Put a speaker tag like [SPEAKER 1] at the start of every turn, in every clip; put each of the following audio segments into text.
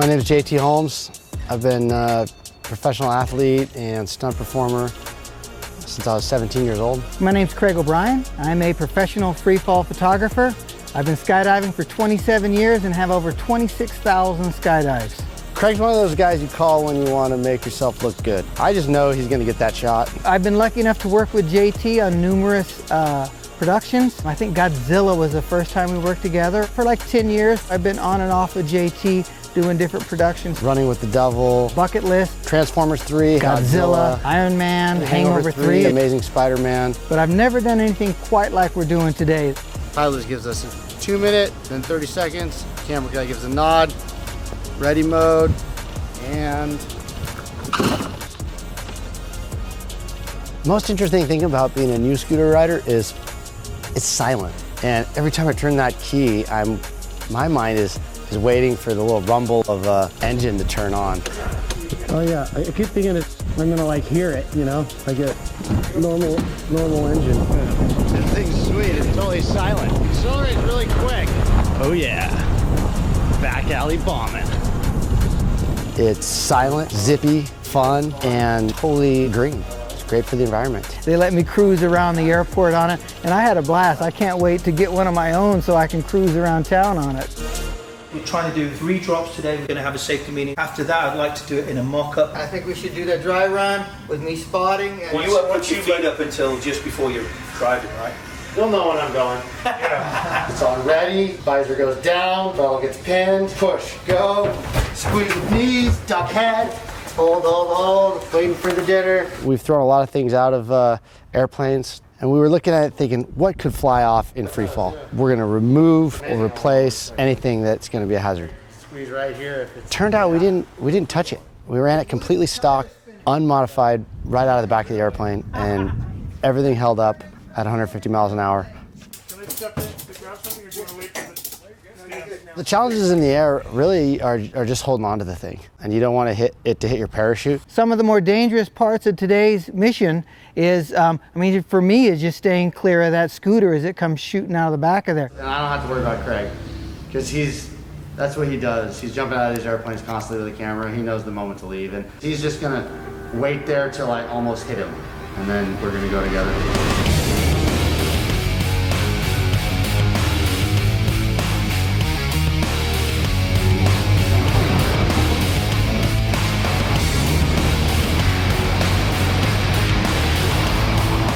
[SPEAKER 1] My name is JT Holmes. I've been a professional athlete and stunt performer since I was 17 years old.
[SPEAKER 2] My name's Craig O'Brien. I'm a professional freefall photographer. I've been skydiving for 27 years and have over 26,000 skydives.
[SPEAKER 1] Craig's one of those guys you call when you want to make yourself look good. I just know he's going to get that shot.
[SPEAKER 2] I've been lucky enough to work with JT on numerous productions. I think Godzilla was the first time we worked together. For like 10 years, I've been on and off with JT doing different productions.
[SPEAKER 1] Running with the Devil,
[SPEAKER 2] Bucket List,
[SPEAKER 1] Transformers 3,
[SPEAKER 2] Godzilla, Iron Man, Hangover 3,
[SPEAKER 1] Amazing Spider-Man.
[SPEAKER 2] But I've never done anything quite like we're doing today.
[SPEAKER 1] Pilot gives us a 2 minute, then 30 seconds. Camera guy gives a nod, ready mode, and most interesting thing about being a new scooter rider is it's silent. And every time I turn that key, my mind is waiting for the little rumble of an engine to turn on.
[SPEAKER 3] Oh yeah, I keep thinking I'm gonna like hear it, you know, like a normal engine.
[SPEAKER 1] This thing's sweet, it's totally silent. Accelerates really quick. Oh yeah, back alley bombing. It's silent, zippy, fun, and totally green. It's great for the environment.
[SPEAKER 2] They let me cruise around the airport on it, and I had a blast. I can't wait to get one of my own so I can cruise around town on it.
[SPEAKER 4] We're trying to do 3 drops today. We're going to have a safety meeting. After that, I'd like to do it in a mock-up.
[SPEAKER 2] I think we should do that dry run with me spotting. And
[SPEAKER 4] Once you lead up until just before you're driving, right?
[SPEAKER 1] You'll know when I'm going. It's on ready, visor goes down, bell gets pinned, push, go, squeeze the knees, duck head, hold, waiting for the dinner. We've thrown a lot of things out of airplanes, and we were looking at it thinking, what could fly off in free fall? We're gonna remove or replace anything that's gonna be a hazard. Squeeze right here. Turned out we didn't touch it. We ran it completely stock, unmodified, right out of the back of the airplane, and everything held up at 150 miles an hour. The challenges in the air really are just holding on to the thing, and you don't want to hit your parachute.
[SPEAKER 2] Some of the more dangerous parts of today's mission is, for me, is just staying clear of that scooter as it comes shooting out of the back of there.
[SPEAKER 1] And I don't have to worry about Craig, because that's what he does. He's jumping out of these airplanes constantly with the camera. He knows the moment to leave, and he's just gonna wait there till I almost hit him, and then we're gonna go together.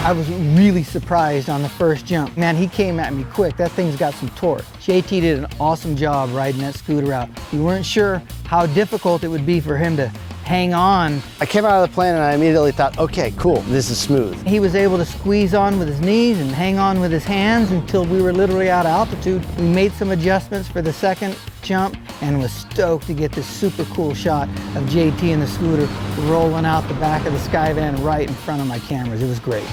[SPEAKER 2] I was really surprised on the first jump. Man, he came at me quick. That thing's got some torque. JT did an awesome job riding that scooter out. We weren't sure how difficult it would be for him to hang on.
[SPEAKER 1] I came out of the plane and I immediately thought, okay, cool, this is smooth.
[SPEAKER 2] He was able to squeeze on with his knees and hang on with his hands until we were literally out of altitude. We made some adjustments for the second jump and was stoked to get this super cool shot of JT and the scooter rolling out the back of the Skyvan right in front of my cameras. It was great.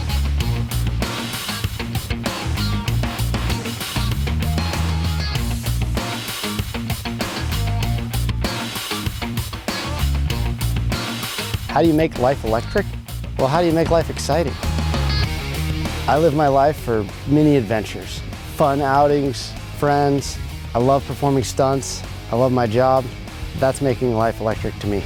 [SPEAKER 1] How do you make life electric? Well, how do you make life exciting? I live my life for mini adventures, fun outings, friends. I love performing stunts. I love my job. That's making life electric to me.